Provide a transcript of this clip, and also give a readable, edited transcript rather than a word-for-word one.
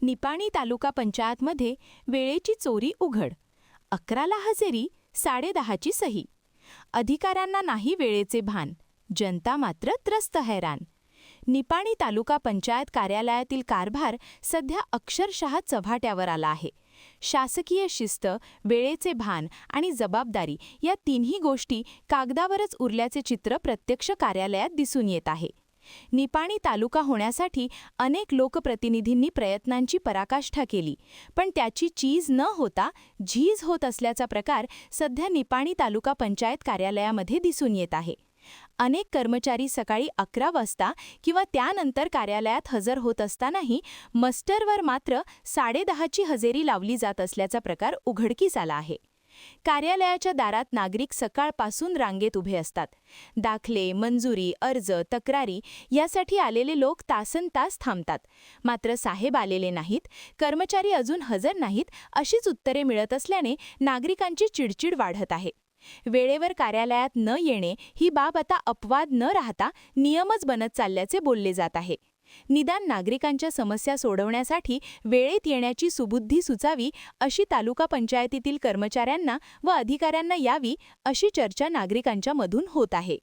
निपाणी तालुका पंचायतमध्ये वेळेची चोरी उघड. 11ला हजेरी, 10:30ची सही. अधिकाऱ्यांना नाही वेळेचे भान, जनता मात्र त्रस्त हैराण. निपाणी तालुका पंचायत कार्यालयातील कारभार सध्या अक्षरशः चव्हाट्यावर आला आहे. शासकीय शिस्त, वेळेचे भान आणि जबाबदारी या तिन्ही गोष्टी कागदावरच उरल्याचे चित्र प्रत्यक्ष कार्यालयात दिसून येत आहे. निपाणी तालुका होण्यासाठी अनेक लोकप्रतिनिधींनी प्रयत्नांची पराकाष्ठा केली, पण त्याची चीज न होता झीज होत असल्याचा प्रकार सध्या निपाणी तालुका पंचायत कार्यालयामध्ये दिसून येत आहे. अनेक कर्मचारी सकाळी 11 वाजता किंवा त्यानंतर कार्यालयात हजर होत असतानाही मस्टरवर मात्र 10:30ची हजेरी लावली जात असल्याचा प्रकार उघडकीस आला आहे. कार्यालयाच्या दारात नागरिक सकाळपासून रांगेत उभे असतात. दाखले, मंजुरी, अर्ज, तक्रारी यासाठी आलेले लोक तासनतास थांबतात. मात्र साहेब आलेले नाहीत, कर्मचारी अजून हजर नाहीत अशीच उत्तरे मिळत असल्याने नागरिकांची चिडचिड वाढत आहे. वेळेवर कार्यालयात न येणे ही बाब आता अपवाद न राहता नियमच बनत चालल्याचे बोलले जात आहे. निदान नागरिकांच्या समस्या सोडवण्यासाठी वेळेत येण्याची सुबुद्धी सुचावी अशी तालुका पंचायतीतील कर्मचाऱ्यांना व अधिकाऱ्यांना यावी अशी चर्चा नागरिकांच्या मधून होत आहे.